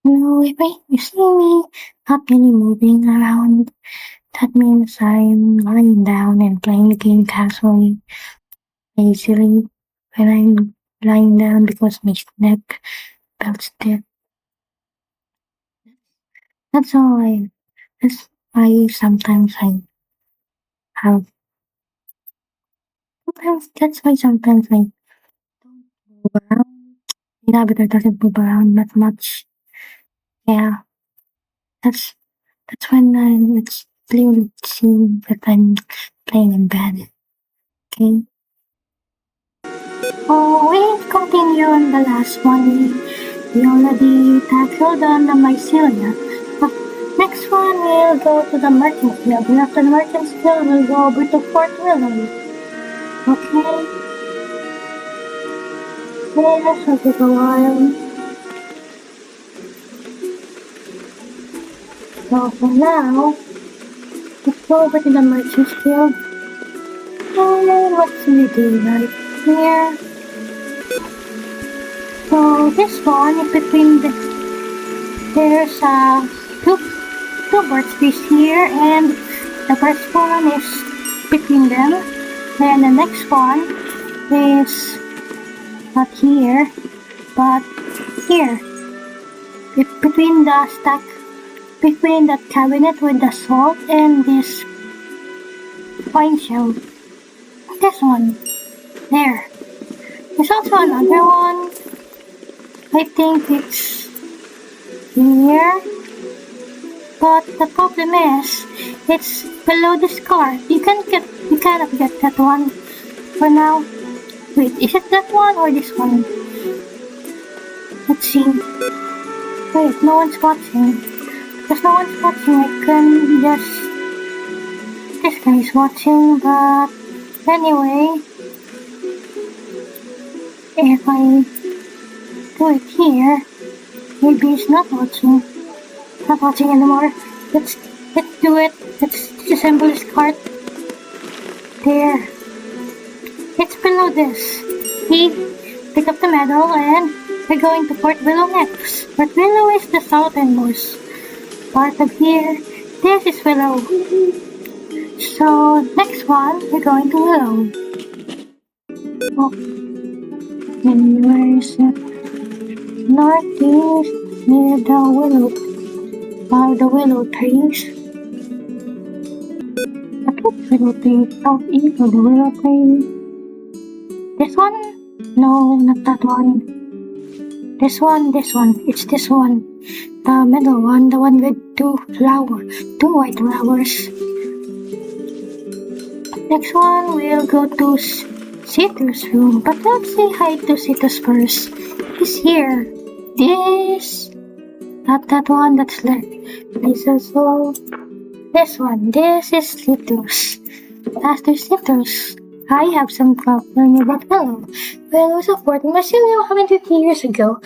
If you see me not really moving around, that means I'm lying down and playing the game casually, easily when I'm lying down because my neck felt stiff. That's all I, that's why sometimes I have, that's why sometimes I move around. Inhabitor doesn't move around that much. Yeah, that's, that's when it's clearly seen that I'm playing in bed. Okay. Oh, we continue on the last one. We already tackled on the mycelia. Next one, we'll go to the merchant's guild. And after the merchant's guild, we'll go over to Fort Willow. Okay? Yes, it'll take a while. So for now, let's go over to the merchant's guild. And what's we do right here? So this one is between there's two bird trees here, and the first one is between them, and the next one is not here, but here. It's between the stack, between that cabinet with the salt and this wine shell. This one. There. There's also another one. I think it's here. But the problem is, it's below this card. You cannot get that one for now. Wait, is it that one or this one? Let's see. Wait, no one's watching. Because no one's watching, I can just... This guy's watching, but... Anyway... If I do it here, maybe he's not watching. Not watching anymore. Let's do it. Let's disassemble this cart. There. It's below this. We pick up the medal and we're going to Fort Willow next. Fort Willow is the southernmost part of here. This is Willow. So next one, we're going to Willow. Oh. And where is it? Northeast near the willow. The willow trees. I think willow trees. Southeast of the willow trees. This one? No, not that one. This one. It's this one. The middle one, the one with two white flowers. Next one, we'll go to Citrus room, but let's say hi to Citrus first. He's here. This, not that one, that's like, this is all. This one, this is Citrus. After Citrus, I have some crop for you about Willow. Willow was a fort in Mycelia 150 years ago.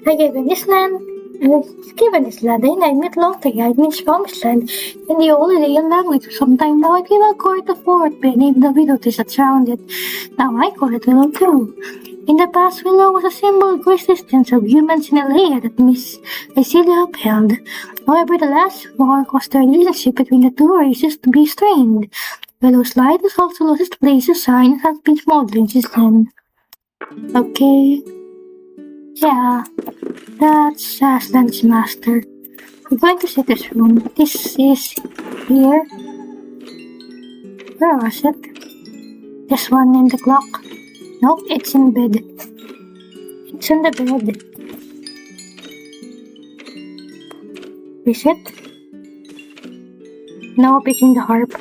I gave him this land. I was given this land, and I met Lothria. It means promised land in the old Alaean language. Sometime now I people call it the fort, but named the willow trees that surround it. Now I call it Willow too. In the past, Willow was a symbol of resistance of humans in Alea that Miss Mycelia upheld. However, the last war caused the relationship between the two races to be strained. Willow's light has also lost its place as sign and has been smoldering since then. Okay. Yeah, that's Aslan's master. We're going to set this room. This is here. Where was it? This one in the clock. Nope, it's in bed. It's in the bed. Is it? Nope, it's in the harp.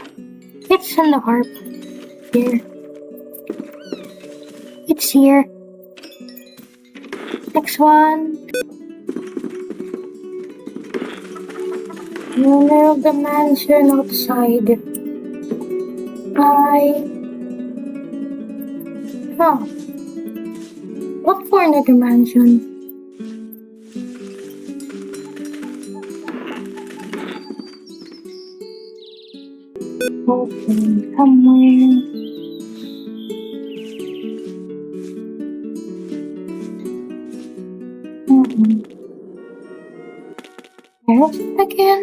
It's in the harp. Here. It's here. Next one. Owner of the mansion outside. What for another mansion? Okay, somewhere. There's it again.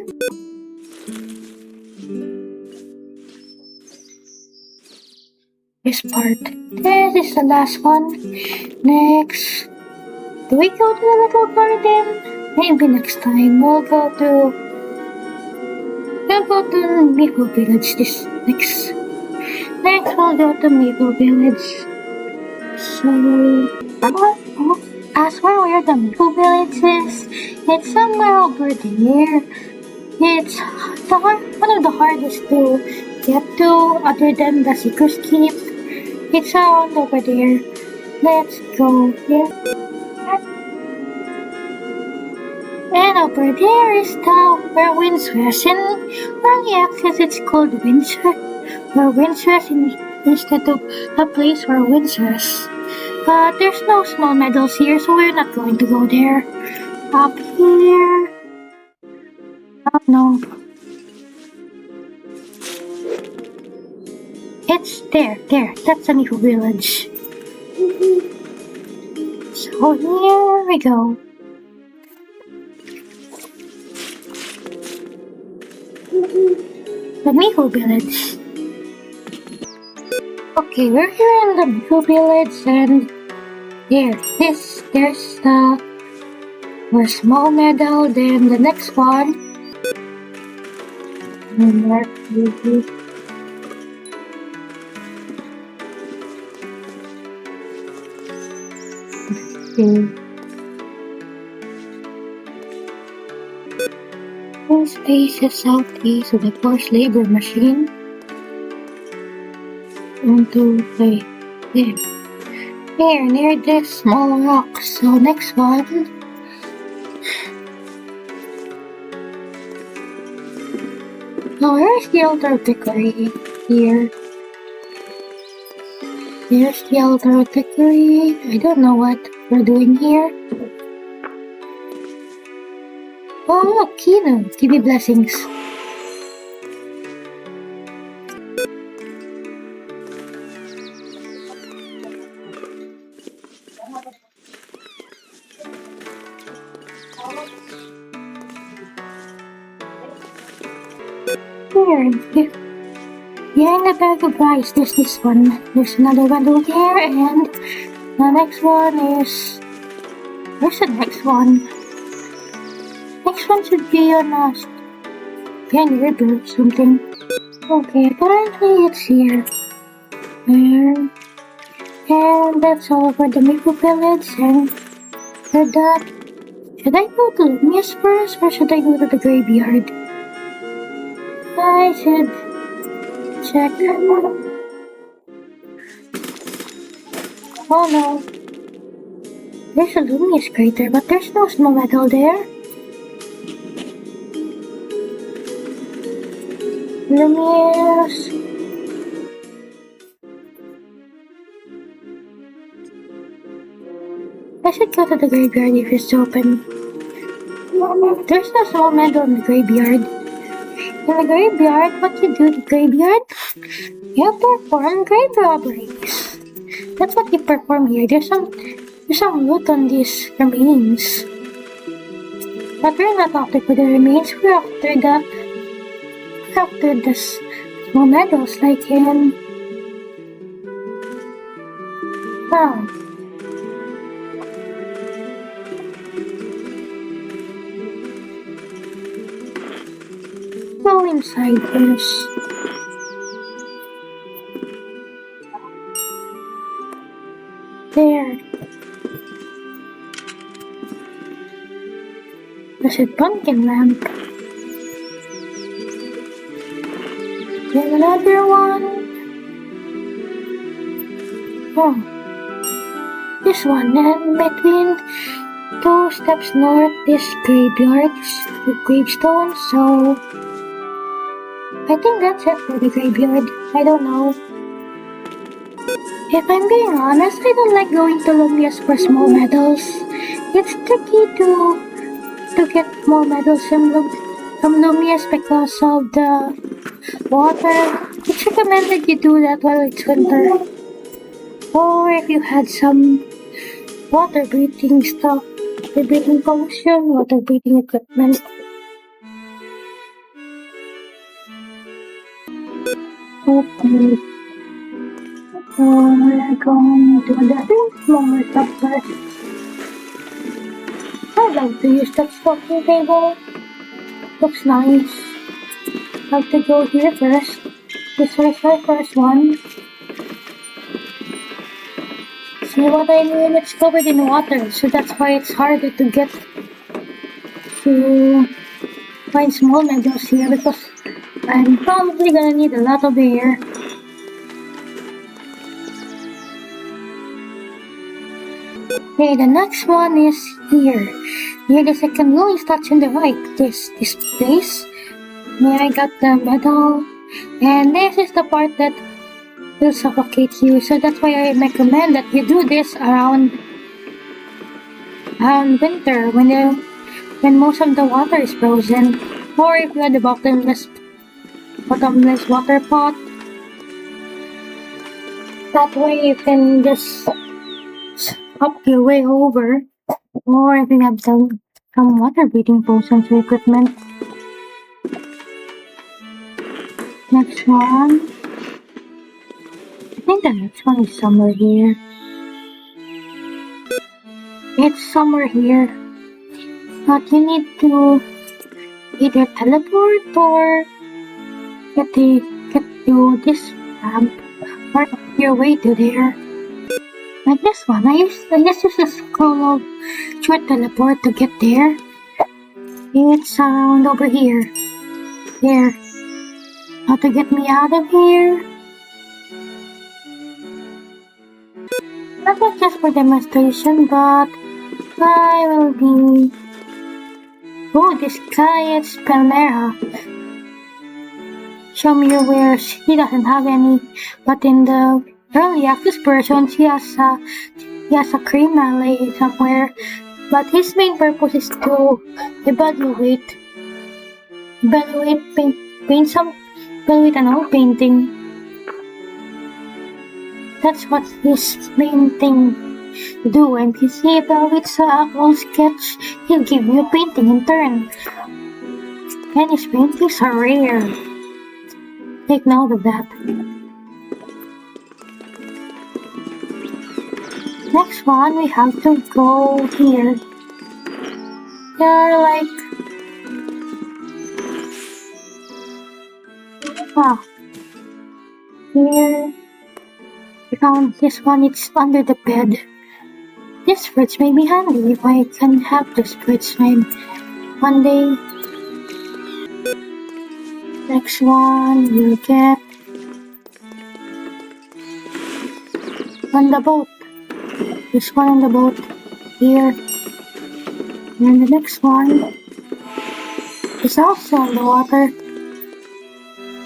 This part. This is the last one. Next. Do we go to the little garden? Maybe next time we'll go to Maple Village this next. Next we'll go to Maple Village. So as for where the Maple Village is, it's somewhere over there. It's one of the hardest to get to other than the Seeker's Keep. It's around over there. Let's go here. And over there is the where Windsrest, and where the access it's called Windsrest. Where Windsrest instead of the place where Windsrest. But there's no small meadows here, so we're not going to go there. Up here. Oh no. It's there. That's the Mifu village. So here we go. The Mifu village. Okay, we're here in the Mifu village, and there's the small meadow, then the next one. This space is southeast of the forced labor machine. Want to play there. Here, near this small rock. So next one. Oh, here's the altar of Hickory. Here. Here's the altar of Hickory. I don't know what we're doing here. Oh look, Kino. Give me blessings. Here. Behind the bag of rice, there's this one. There's another one over there, and the next one is... Where's the next one? Next one should be on us. Behind the river or something. Okay, apparently it's here. And that's all for the Maple Village, and for that, should I go to Lumia's first, or should I go to the graveyard? I should check. Oh no. There's a Lumia's crater, but there's no snow metal there. Lumia's. I should go to the graveyard if it's open. There's no snow metal in the graveyard. In the graveyard, what you do in the graveyard? You perform grave robberies. That's what you perform here. There's some loot on these remains. But we're not after the remains, we're after the small medals like in... Oh. Go inside first. There. There's a pumpkin lamp. Then another one. Oh. This one, and between 2 steps north is graveyards with gravestones, so I think that's it for the graveyard. I don't know. If I'm being honest, I don't like going to Lumia's for small medals. It's tricky to get more medals from Lumia's because of the water. It's recommended you do that while it's winter. Or if you had some water breathing stuff, water breathing pollution, water breathing equipment. Okay. So we're going to the third floor first. I'd like to use that stocking table. Looks nice. Like to go here first. This is my first one. See what I mean? It's covered in water, so that's why it's harder to get to find small meadows here because I'm probably gonna need a lot of air. Okay, the next one is here. Near the second glowing statue on the right. This place. Where I got the medal. And this is the part that will suffocate you. So that's why I recommend that you do this around winter when most of the water is frozen. Or if you had the bottomless water pot. That way you can just up your way over. Or if you have some water breathing potions or equipment. Next one. I think the next one is somewhere here. It's somewhere here. But you need to either teleport or get to this ramp or your way to there. Like this one, I just use a scroll of short teleport to get there. It's around over here. There. Now to get me out of here. Not just for demonstration, but I will be... Oh, this guy is Palmera. Show me where she doesn't have any, but in the early access version, she has a criminal somewhere. But his main purpose is to evaluate an old painting. That's what his main thing do. And if he evaluates an old sketch, he'll give you a painting in turn. And his paintings are rare. Take note of that. Next one, we have to go here. They're like... Ah. Here. We found this one, it's under the bed. This fridge may be handy if I can have this fridge one day. Next one, you'll get on the boat. This one on the boat here. And the next one is also on the water.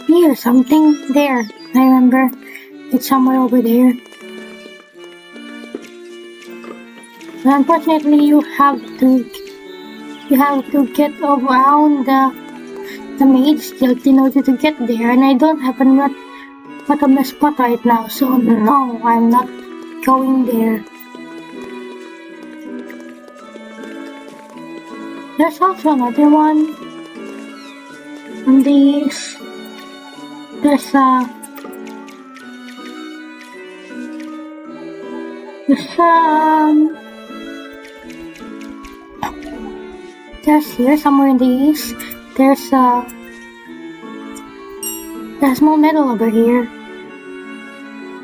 Here, something there. I remember it's somewhere over there. But unfortunately, you have to get around the mage guild in order to get there, and I don't have a bottomless spot right now, so no, I'm not going there. There's also another one. And there's here somewhere in the east. There's a small medal over here.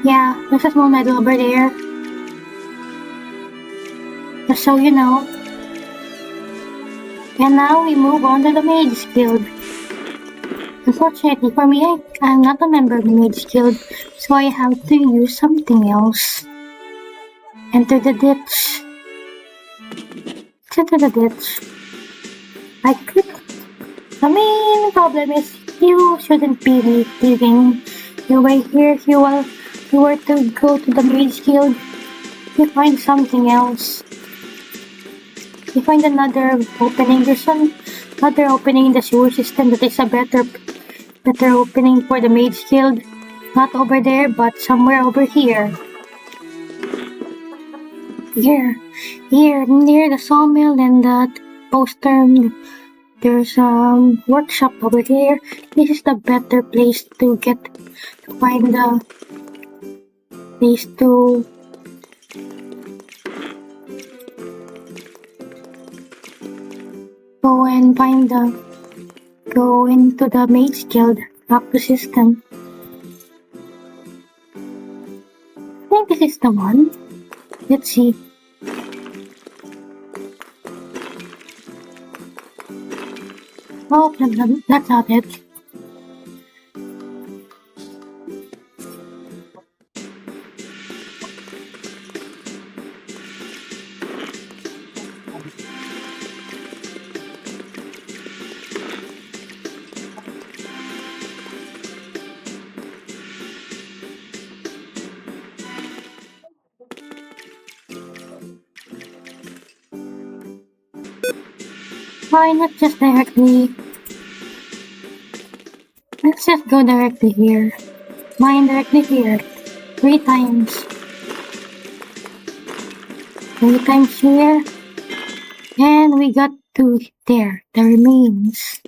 Yeah, there's a small medal over there. Just so you know. And now we move on to the Mage Guild. Unfortunately for me, I'm not a member of the Mage Guild, so I have to use something else. Enter the ditch. Enter the ditch. I could. The main problem is you shouldn't be leaving your way here. If you were to go to the Mage Guild, you find something else. You find another opening. There's another opening in the sewer system that is a better opening for the Mage Guild. Not over there, but somewhere over here. Here, near the sawmill and the There's a workshop over here. This is the better place to find the place to go and go into the Mage Guild Practice System. I think this is the one. Let's see. Oh, that's not it. Why not just directly? Let's just go directly here. Mine directly here. 3 times. 3 times here. And we got to there. The remains.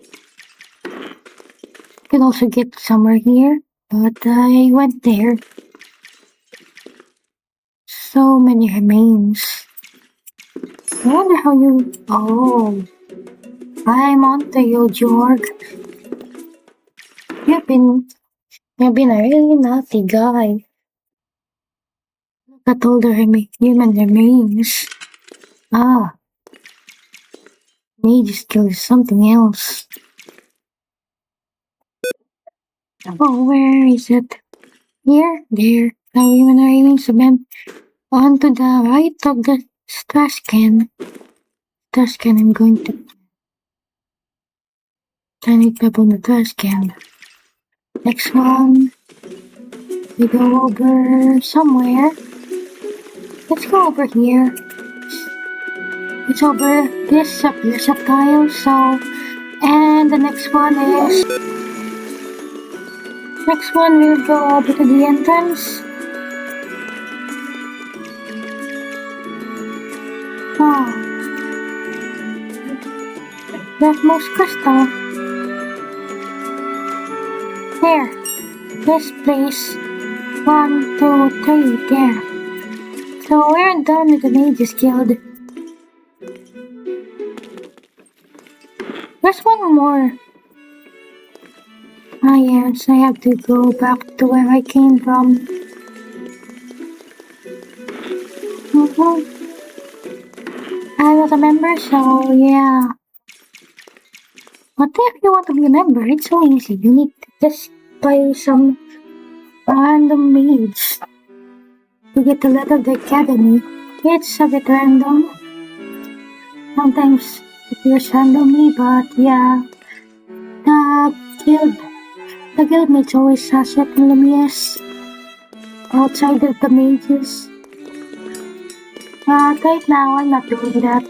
Can also get somewhere here, but I went there. So many remains. I wonder how you... Oh. I'm onto you, Jorg. You've been a really naughty guy. Look at all the human remains. Ah. Mage skill is something else. Oh, where is it? Here, there. The human remains have been onto the right of the trash can. Trash can, I'm going to tiny pebble in the trash can. Next one. We go over somewhere. Let's go over here. It's over this piece of tile, so... And the next one is... Next one will go over to the entrance. Oh. Leftmost crystal. There. This place. 1, 2, 3. There. So we're done with the Mages Guild. There's one more. Ah yes, I have to go back to where I came from. I was a member, so yeah. But if you want to be a member, it's so easy. You need to just buy some random mage to get a lot of the academy. It's a bit random. Sometimes it appears randomly, but yeah. The guild mates always has certain limiers outside of the mages. But right now, I'm not doing that.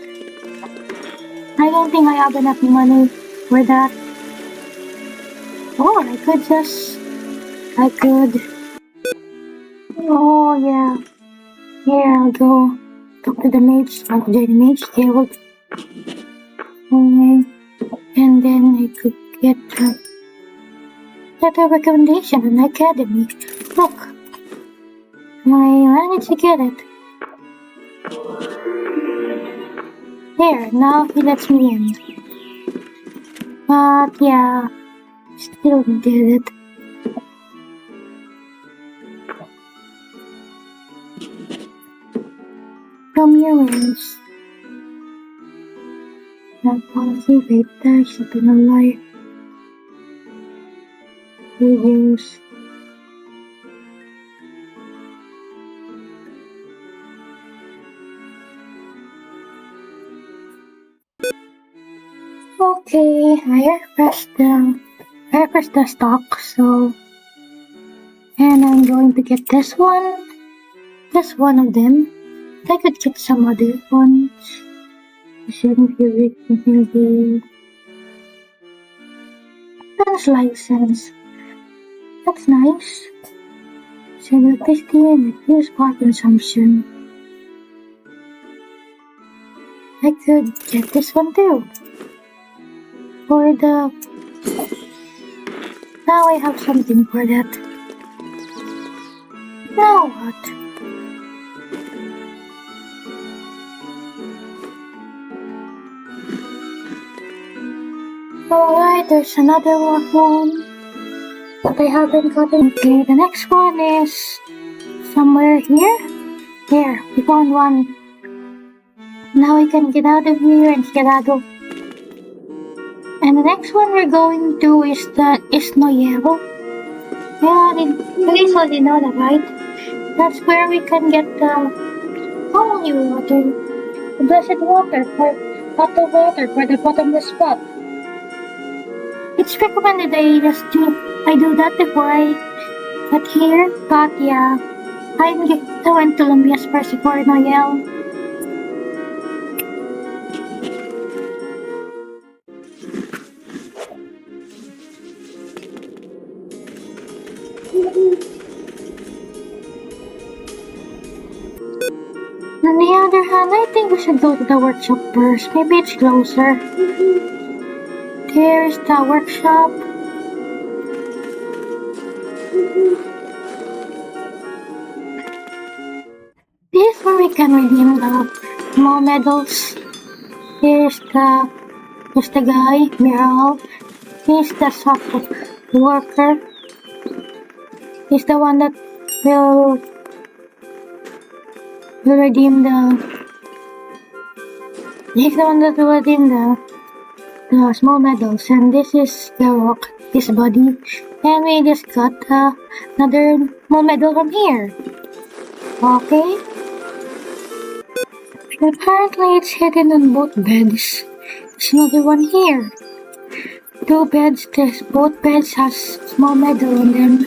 I don't think I have enough money for that. Or I could. Oh yeah. Here, I'll go talk to the mage, talk to the mage guild. Okay. And then I could get a recommendation in the academy. Look. I managed to get it. There, now he lets me in. But yeah, still did it. From your wings. That policy right there should be a lie. Reviews. Okay, I refreshed the stock, so... And I'm going to get this one. Just one of them. I could get some other ones. Shouldn't be the Defense license. That's nice. Save electricity and reduce power consumption. I could get this one too. for the... Now I have something for that. Now what? Alright, there's another one. But I haven't gotten... Okay, the next one is... somewhere here? Here, we found one. Now we can get out of here and get out of... And the next one we're going to is the Isnoyero. Yeah, you guys already know that, right? That's where we can get the holy water, the blessed water for hot water for the bottomless spot. It's recommended I do that before I get here, but yeah, I went to Lumbia's first before Noel. On the other hand, I think we should go to the workshop first. Maybe it's closer. There's the workshop. This is where we can redeem the small medals. Here's the guy, Miral. He's the shop worker. He's the one that will redeem the... He's the one that will redeem the small medals. And this is the rock, his body. And we just got another small medal from here. Okay. Apparently it's hidden on both beds. There's another one here. Two beds, both beds has small medal on them.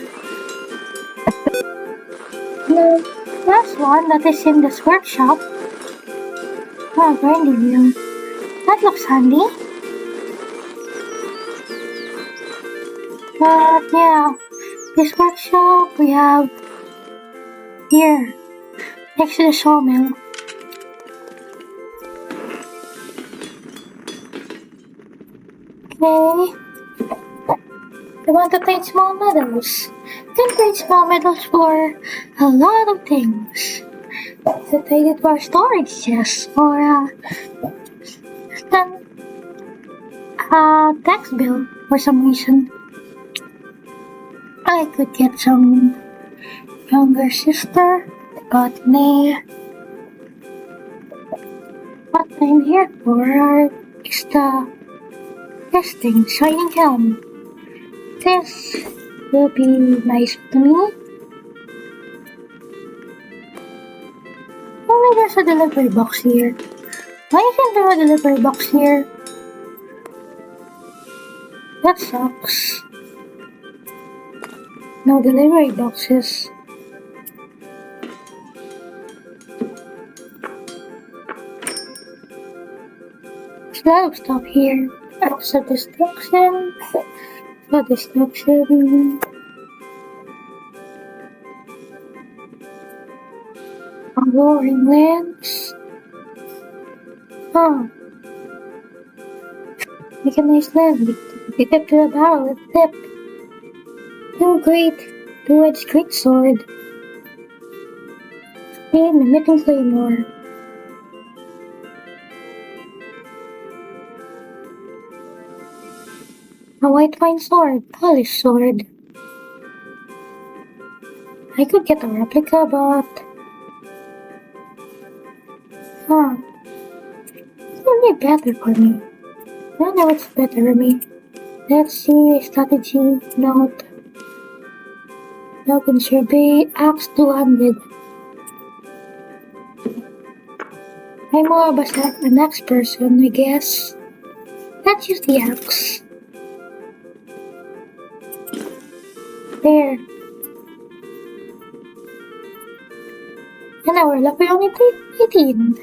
The last one that is in this workshop. Oh, grinding wheel. That looks handy. But yeah, this workshop we have here, next to the sawmill. Okay. I want to create small medals. You can create small medals for a lot of things. To take it for storage chests or tax bill for some reason. I could get some younger sister, but nay. What I'm here for is the testing shining helm. This will be nice to me. Only there's a delivery box here. Why isn't there a delivery box here? That sucks. No delivery boxes. There's a lot of stuff here. Lots of destruction. A roaring lens. Oh. Make a nice lens. We kept to the barrel with tip. Two-edged great sword. Speed emitting claymore. A white pine sword, polished sword. I could get a replica, but... It would be better for me. I know it's better for me. Let's see, strategy, note. Now can survey, axe 200. I'm more of an axe person, I guess. Let's use the axe. There. And now we're lucky only 18.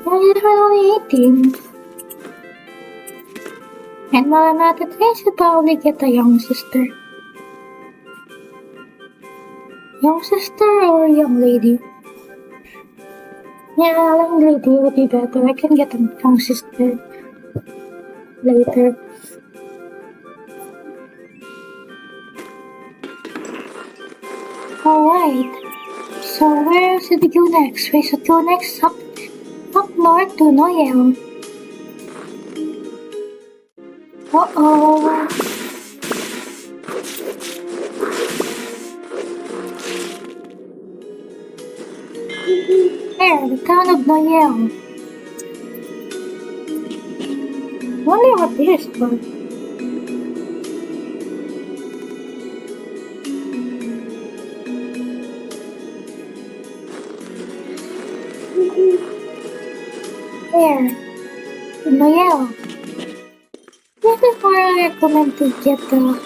We're only 18. And while I'm at it, I should probably get a young sister. Young sister or young lady? Yeah, young lady would be better. I can get a young sister. later. Alright, so where should we go next? We should go next up north to Noel. Uh-oh. There, the town of Noel. Wonder what this is for. There, Noel. This is where I recommend to get the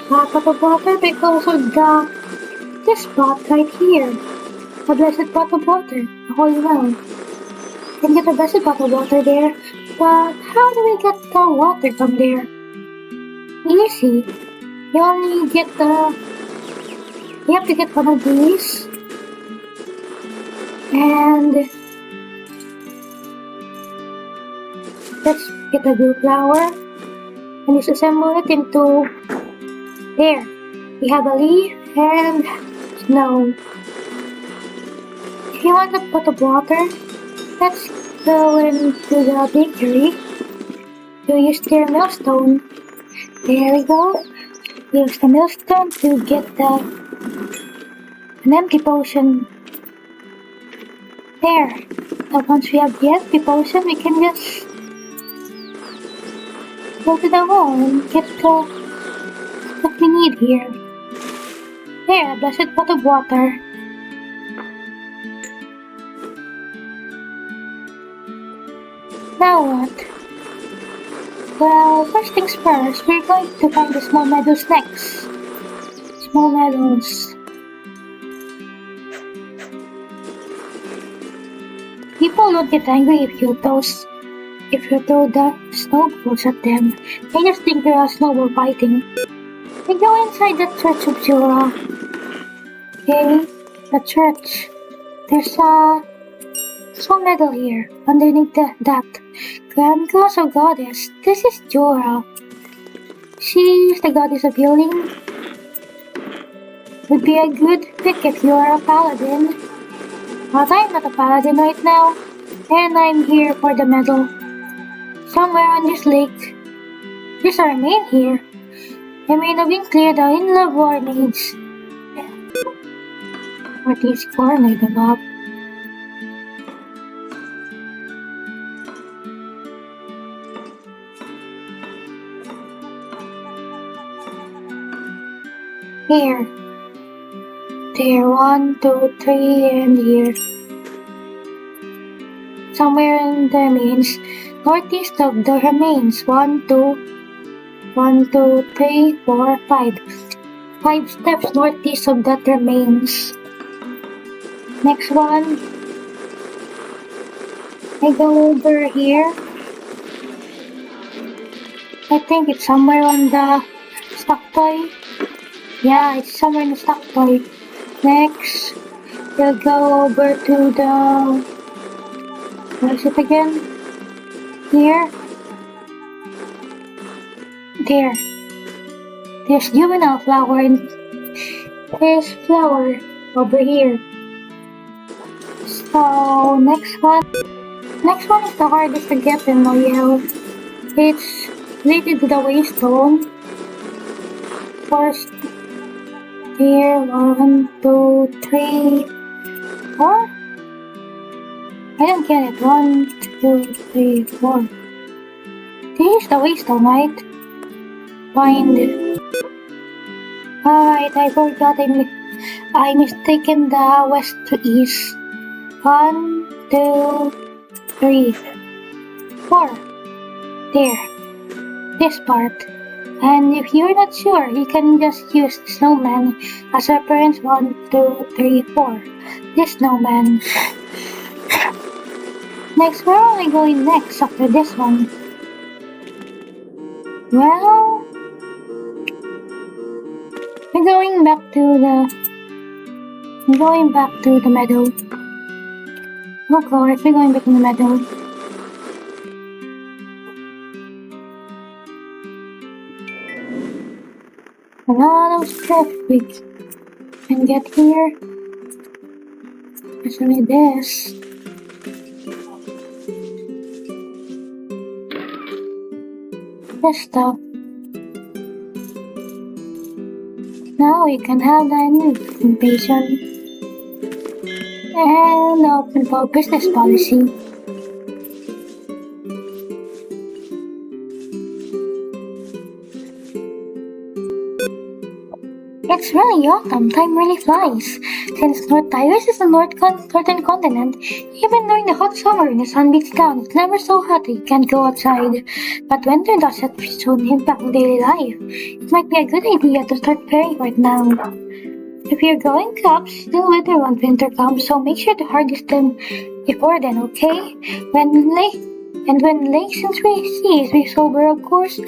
pot of water because of this spot right here. A blessed pot of water, a holy well. You can get a blessed pot of water there, but how do we get the water from there? Easy. You only get you have to get one of these, and let's get a blue flower, and disassemble it into, there. We have a leaf and snow. If you want a pot of water, let's go into the bakery to use their millstone. There we go. Use the millstone to get an empty potion. There. Now once we have the empty potion, we can just go to the wall and get the stuff we need here. There, a blessed pot of water. Now what? Well, first things first, we're going to find the small meadows next. Small meadows. People don't get angry if you throw the snowballs at them. They just think you're a snowball fighting. We go inside the church of Jura. Okay, the church. There's a small medal here, underneath that. Grand Cross of Goddess. This is Jura. She's the goddess of healing. Would be a good pick if you are a paladin. But I'm not a paladin right now, and I'm here for the medal. Somewhere on this lake, there's a remain here. I may have been cleared the in-love war maids. What is cornered above? Here. There, 1, 2, 3, and here. Somewhere in the remains, northeast of the remains. 1, 2, 3, 4, 5. 5 steps northeast of that remains. Next one. I go over here. I think it's somewhere on the stock toy. Yeah, it's somewhere in the stock toy. Next, we'll go over to the, where is it again? Here. There. There's juvenile flower and there's flower over here. So, next one is the hardest to get in Noel. It's related to the waystone. First, here, 1, 2, 3, 4. I don't get it. 1, 2, 3, 4. This is the waystone, right? Find. Alright, I forgot. I mistaken the west to east. 1, 2, 3, 4. There. This part. And if you're not sure, you can just use the snowman as reference. 1, 2, 3, 4. This snowman. Next, where are we going next after this one? Well, we're going back to the meadow. Of course, we're going back to the meadow. a lot of traffic. And get here. Especially this. This stuff. Now we can have the invasion and open for business policy. It's really autumn, time really flies. Since North Tyrus is the northern continent, even during the hot summer when the sun beats down, it's never so hot that you can't go outside. But winter doesn't soon impact daily life. It might be a good idea to start preparing right now. If you're growing crops, still weather when winter comes, so make sure to harvest them before then, okay? When lakes and seas be sober, of course, you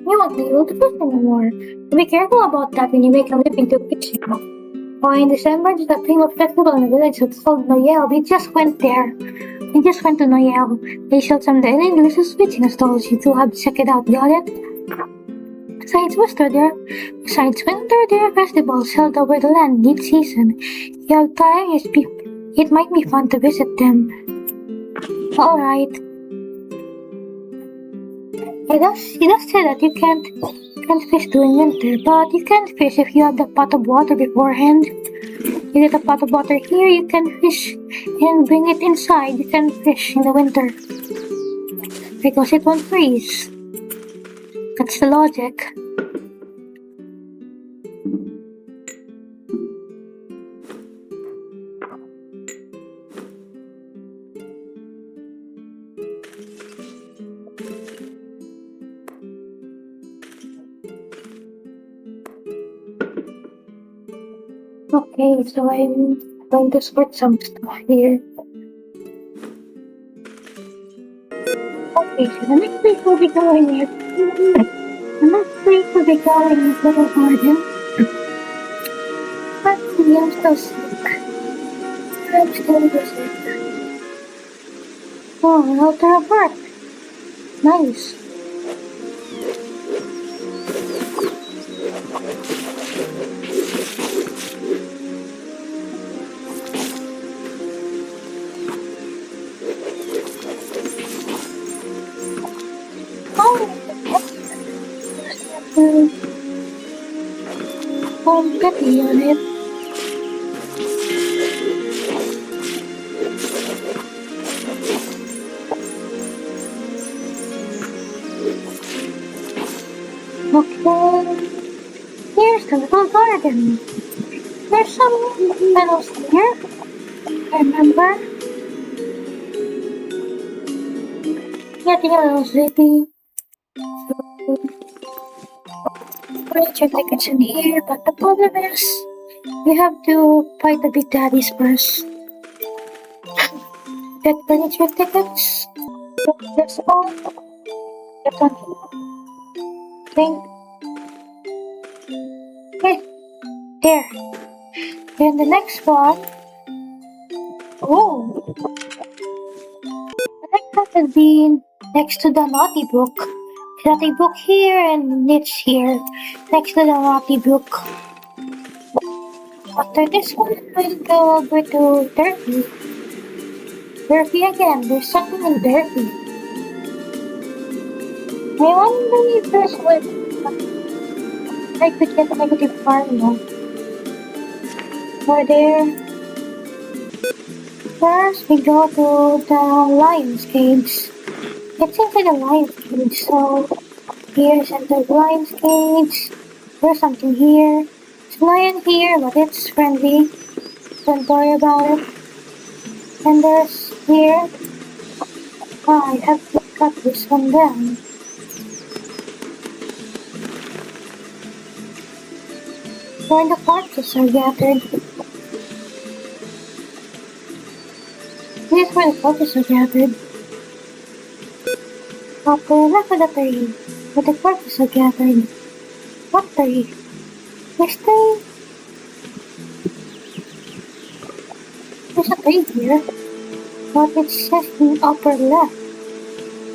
won't be able to fish anymore. So be careful about that when you make a living to fishing. Oh, in December, there's a famous festival in the village. It's called Noyel. We just went there. We just went to Noyel. They showed some daily delicious fishing stalls. You two have to check it out. Got it? Besides winter, there are festivals held over the land each season. If you have time, it might be fun to visit them. Alright. It does say that you can't fish during winter, but you can fish if you have the pot of water beforehand. You get a pot of water here, you can fish and bring it inside. You can fish in the winter because it won't freeze. That's the logic. Okay, so I'm going to sort some stuff here. Okay, so the next place we'll be going is Little Garden. Let's see, I'm still sick. Oh, an altar of work. Nice. Petty on it. Okay, here's the little garden. There's some meadows here. I remember. Getting a little sleepy. Furniture tickets in here, but the problem is we have to fight the big daddies first. Get furniture tickets. That's all. Get on thing. Okay, there. Then the next one. Oh, the next one will be next to the naughty book. Naughty book here and it's here, next to the naughty book. After this one, we'll go over to Turkey. Turkey again, there's something in Turkey. I wonder if there's one I could get a negative karma. Or there. First, we go to the lion's cage. It's inside the lion's cage, so here's the lion's cage. There's something here. There's a lion here, but it's friendly. Don't worry about it. And there's here. I have to cut this one down. Where the corpses are gathered. This is where the corpses are gathered. Up to the left of the tree, where the corpses are gathered. What tree? This tree? There's a tree here, but it says in the upper left,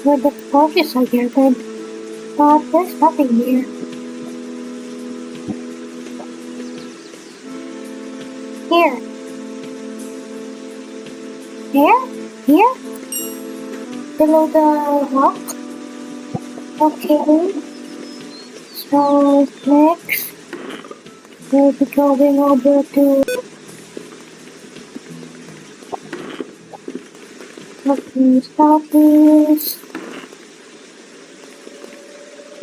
where the corpses are gathered. But there's nothing here. Here? Here? Below the rock? Okay. So next we'll be going over to southeast,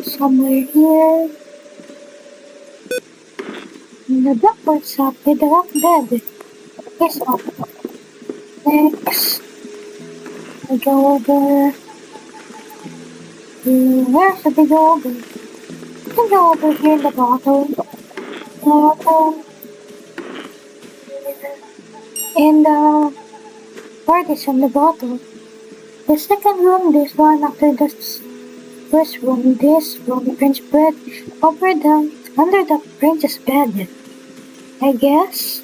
somewhere here. And the blackbird's up with the rock bed. It's up. Next, we go over to, where should we go over? We can go over here in the bottom. Bottom. And part is on the bottom. The second room, this one after this first room, this room, French bed over the under the princess bed. I guess.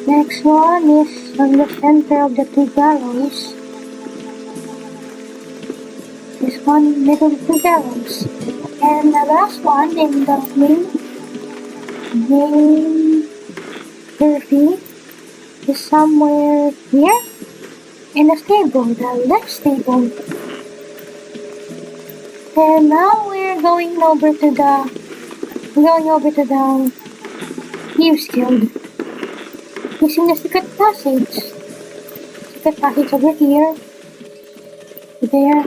Next one is on the center of the two gallows. This one middle of the gallows. And the last one in the main trophy is somewhere here in the stable, the left stable. And now we're going over to the thieves guild. Using the secret passage. Secret passage over here. There.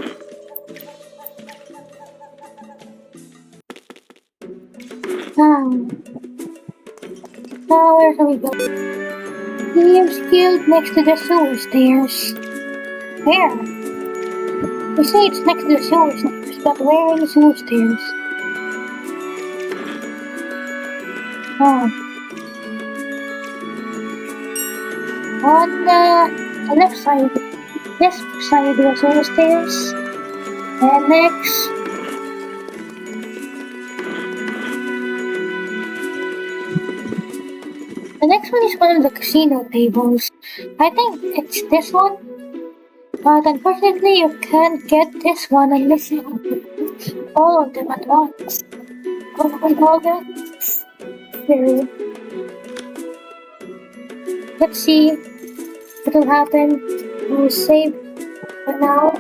Now where shall we go? Thieves guild next to the sewer stairs. Where? They say it's next to the sewer stairs, but where are the sewer stairs? On the left side. This side the sewer stairs. And next. The next one is one of the casino tables. I think it's this one. But unfortunately you can't get this one unless you open all of them at once. Open all them. Here. Let's see what will happen. We'll save for now.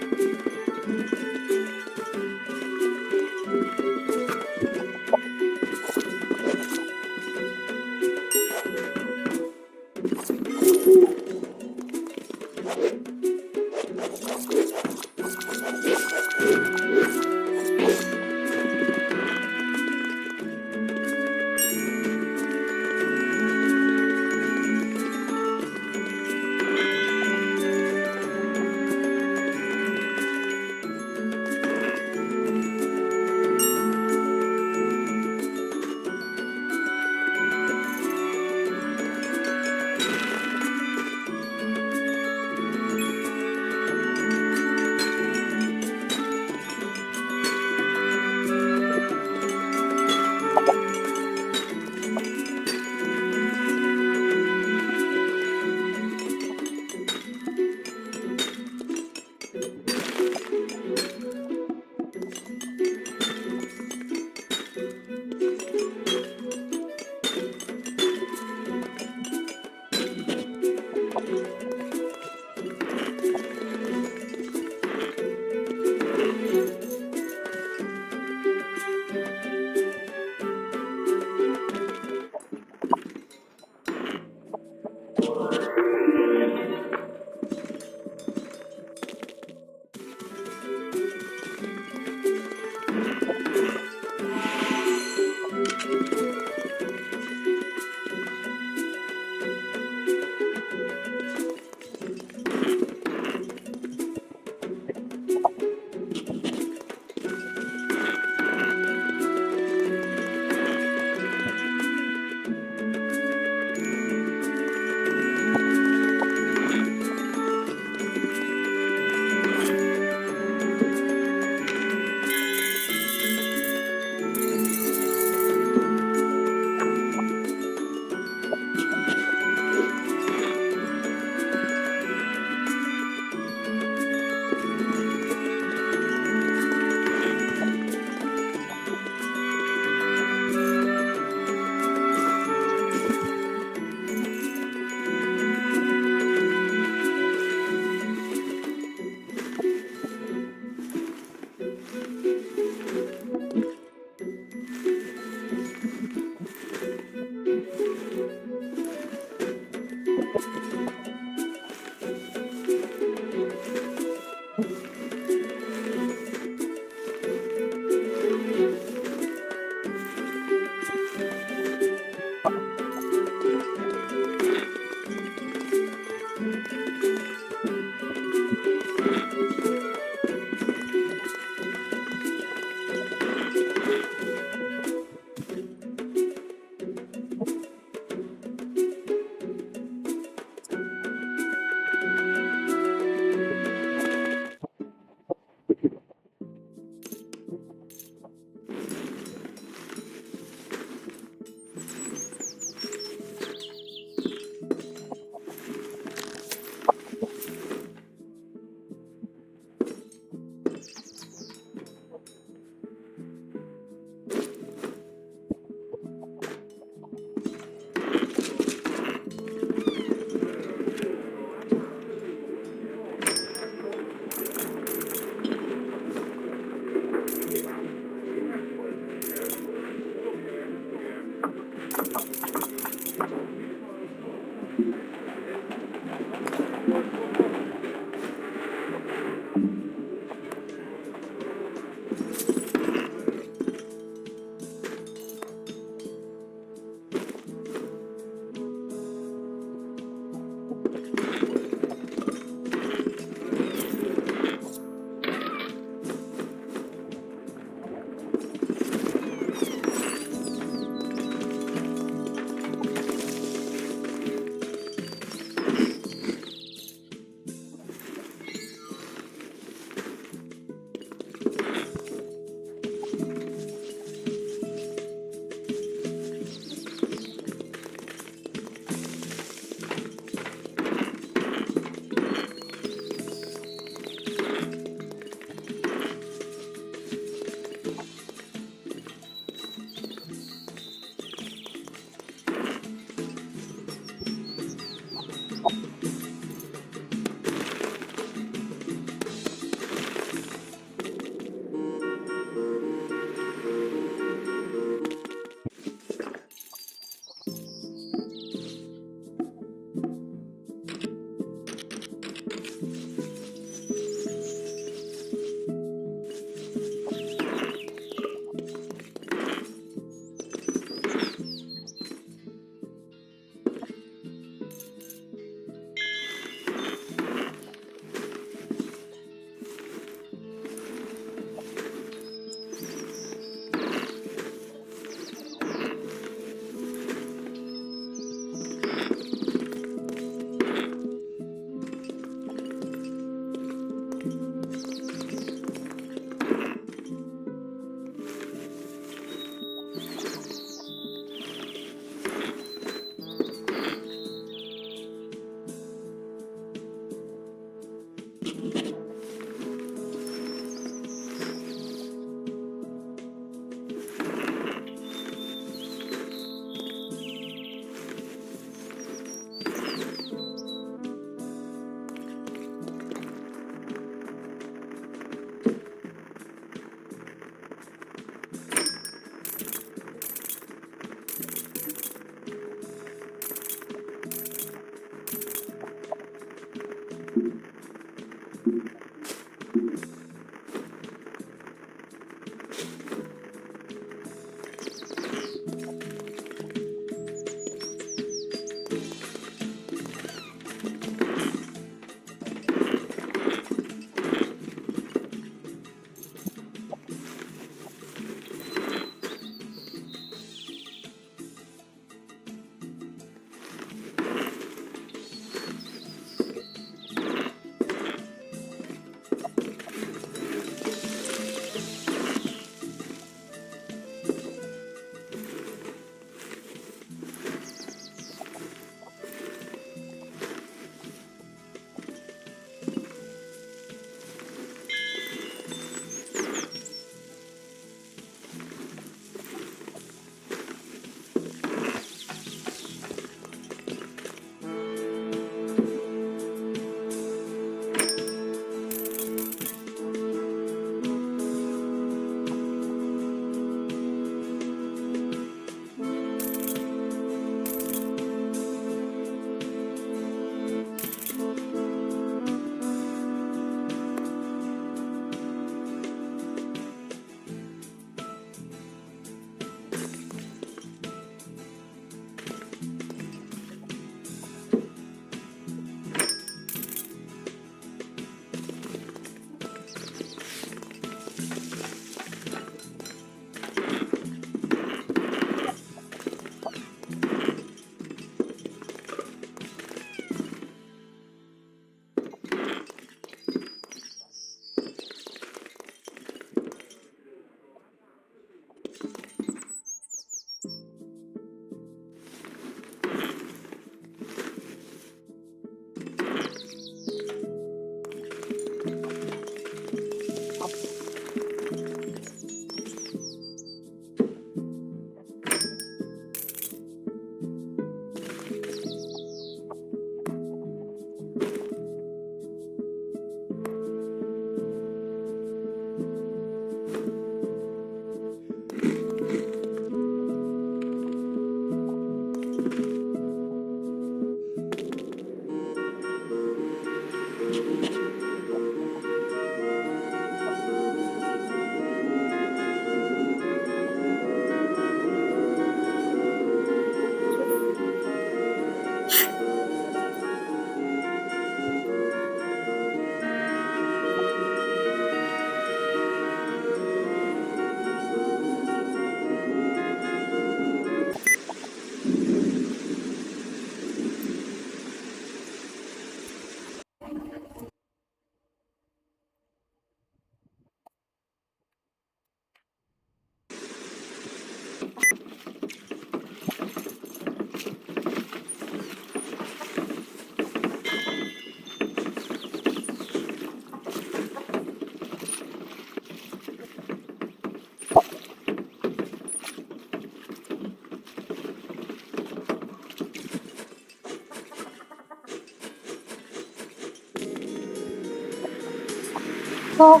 So,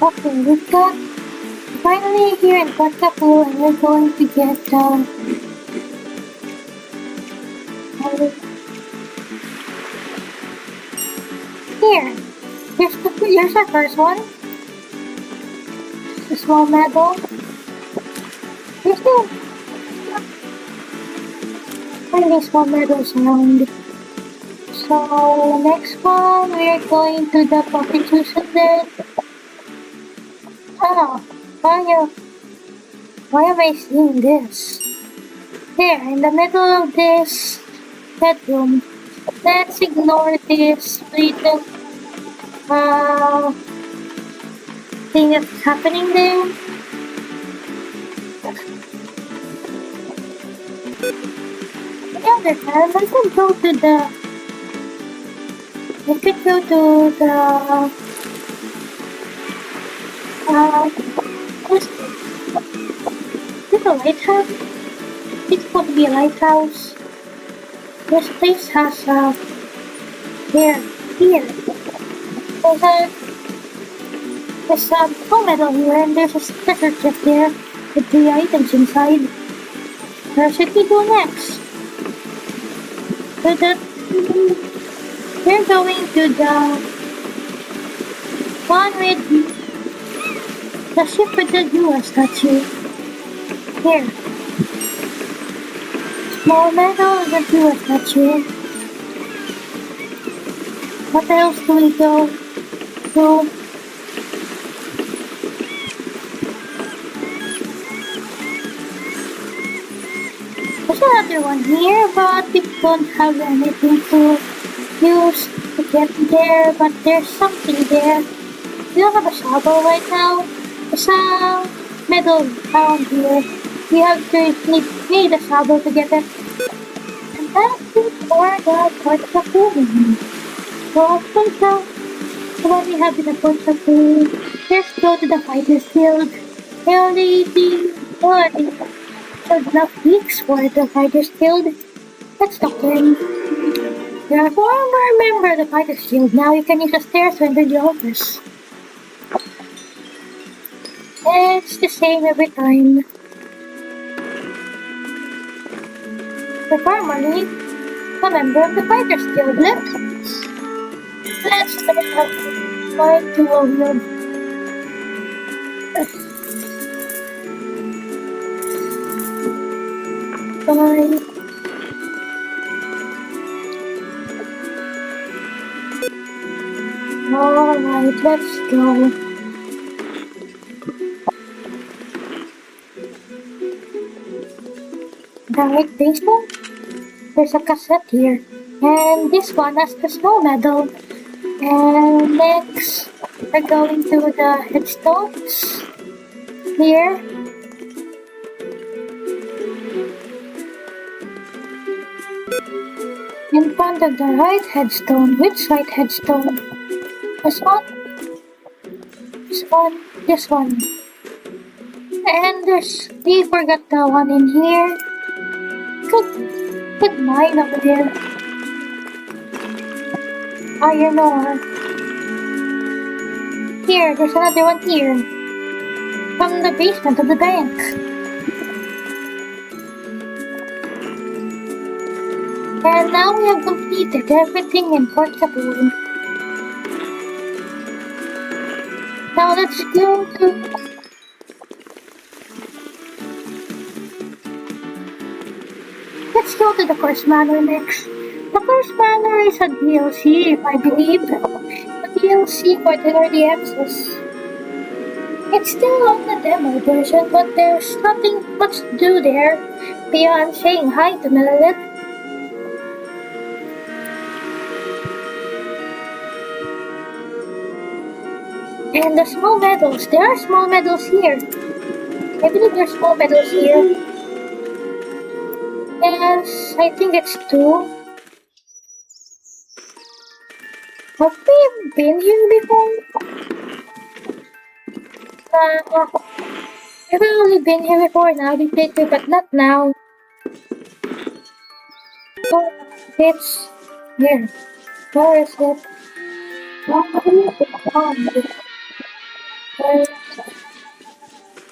okay, we've got finally here in Portapu, and we're going to get here. Here's our first one. A small medal. There's still finding small medals around. So next one, we're going to the prostitution den. Oh, why am I seeing this? There, in the middle of this bedroom. Let's ignore this little thing that's happening there. On the other hand, I could go to what's this, a lighthouse? It's supposed to be a lighthouse. This place has here. There's a full metal here, and there's a treasure chest there with 3 items inside. Where should we go next? We're going to the one with the ship with the Dua statue. Here. Small metal and the Dua statue. What else do we go to? There's another one here, but we don't have anything to use to get there, but there's something there. We don't have a shovel right now. There's a metal around here. We have to need a shovel to get it. And that's it for the Portapu. So what we have in the Portapu. Let's go to the Fighters Guild. They already showed enough weeks for the Fighters Guild. Let's talk to him. You're a former member of the Fighters Guild. Now you can use the stairs to enter the office. It's the same every time. You're formerly a member of the Fighters Guild. Let's find two of you. Bye. Alright, let's go. Direct baseball? There's a cassette here. And this one has the snow medal. And next, we're going to the headstones. Here. In front of the right headstone. Which right headstone? This one? This one. And we forgot the one in here. Good mine over there. Iron ore. Here, there's another one here. From the basement of the bank. And now we have completed everything in Portapu. Now let's go to the Curse Manor next. The Curse Manor is a DLC, I believe. A DLC for the early access. It's still on the demo version, but there's nothing much to do there beyond saying hi to Melalith. And the small medals. There are small medals here. I believe there's small medals here. Yes, I think it's 2. Have we been here before? I've only been here before now, but not now. Oh, it's here. Where is it? Uh,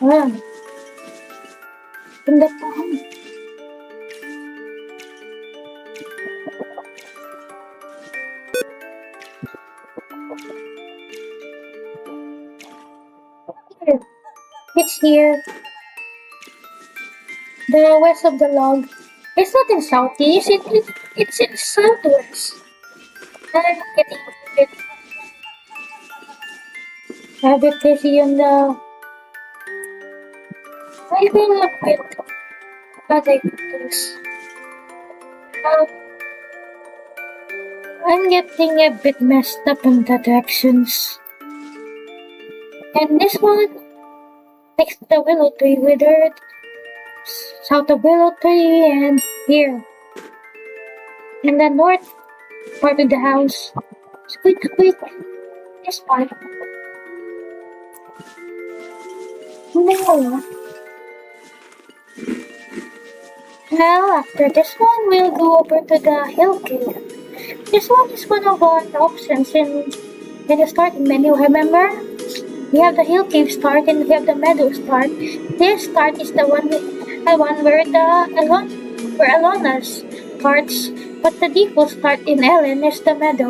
ah, in the pond. Here. It's here. The west of the log. It's not in southeast, it's in southwest. I'm getting a bit dizzy on the... I feel a bit ridiculous. Um, I'm getting a bit messed up on the directions. And this one, next to the willow tree withered, south of willow tree, and here. In the north part of the house. Squeak, squeak. This part. No. Well, after this one, we'll go over to the hill cave. This one is one of our options in the starting menu, remember? We have the hill cave start and we have the meadow start. This start is the one where where Alona's starts, but the default start in Ellen is the meadow.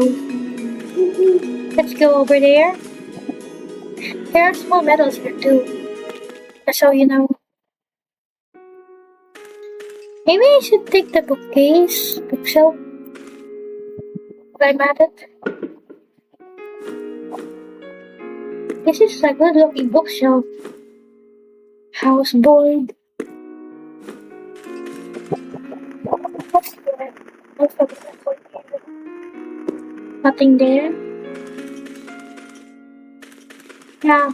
Let's go over there. There are small meadows here too, just so you know. Maybe I should take the bookshelf, climb at it. This is a good looking bookshelf. Houseboard. What's there? Most of it. Nothing there. Yeah,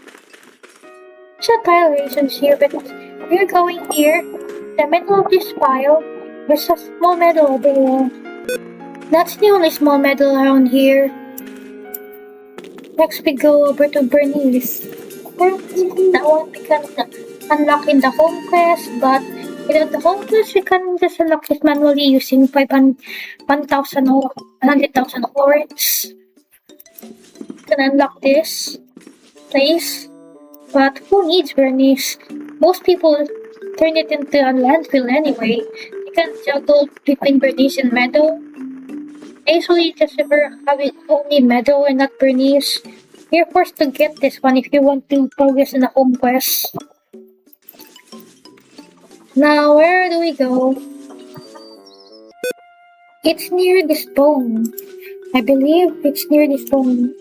there's a tile raisins here, but we're going here. The middle of this pile, there's a small meadow over there. That's the only small meadow around here. Next we go over to Bernice. That one we can unlock in the home quest, but without the home quest, we can just unlock it manually using 1,000 or 100,000 quartz. We can unlock this place. But who needs Bernice? Most people turn it into a landfill anyway. You can juggle between Bernice and Meadow. I usually just prefer having only Meadow and not Bernice. You're forced to get this one if you want to progress in the home quest. Now, where do we go? It's near this bone. I believe it's near this bone.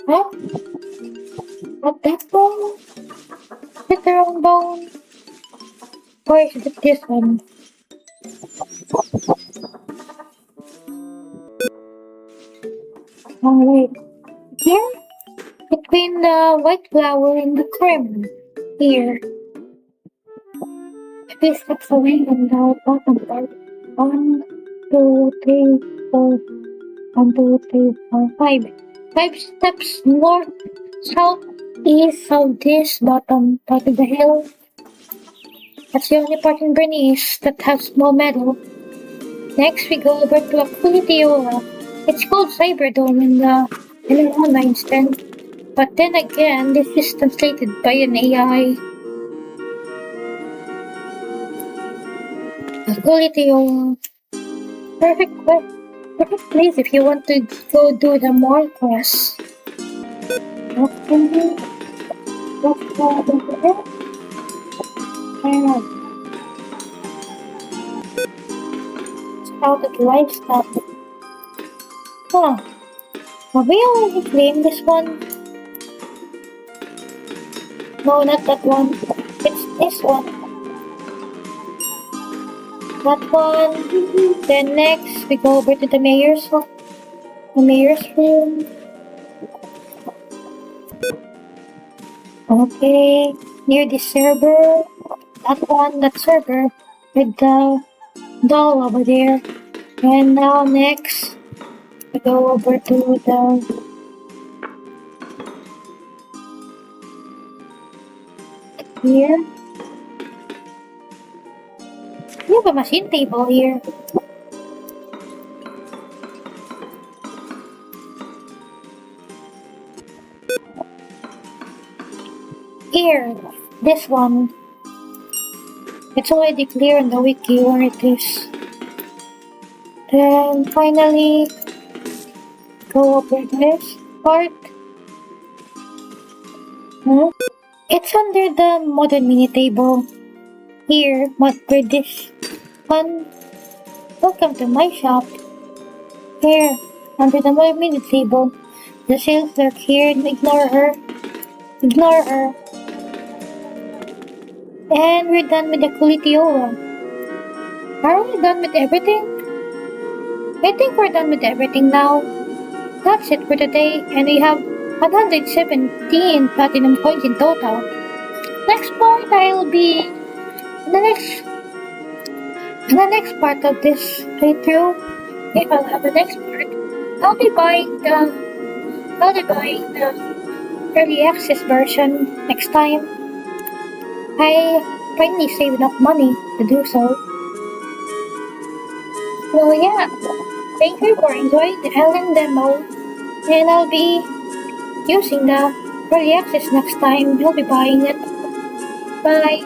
Huh? Not that bone? Is it the wrong bone? Or is it this one? Oh wait. Here? Between the white flower and the cream. Here. Three steps away from the bottom part. 1, 2, 3, 4. 1, 2, 3, 4, 5. 5 steps north, south, east, southeast, bottom part of the hill. That's the only part in Bernice that has small meadow. Next, we go over to Aquilitiola. It's called Cyberdome in the LM instance. But then again, this is translated by an AI. Aquilitiola. Perfect place if you want to go do the mall quest. Okay. Let's go over there. And spouted livestock. Huh. Have we already claimed this one? No, not that one. It's this one. That one. Then next, we go over to the mayor's room. Okay, near the server. That server with the doll over there. And now next, we go over to the here. We have a machine table here. Here, this one. It's already clear on the wiki where it is. Then finally, go over this part. It's under the modern mini table. Here, with this one. Welcome to my shop. Here, under the modern mini table. The sales clerk here, ignore her. Ignore her. And we're done with the Kulitiola. Are we done with everything? I think we're done with everything now. That's it for today, and we have 117 platinum coins in total. Next part, I'll be in the next part of this playthrough. If I'll have the next part, I'll be buying the early access version next time. I finally saved enough money to do so. So yeah, thank you for enjoying the Ellen demo, and I'll be using the early access next time. I'll be buying it. Bye.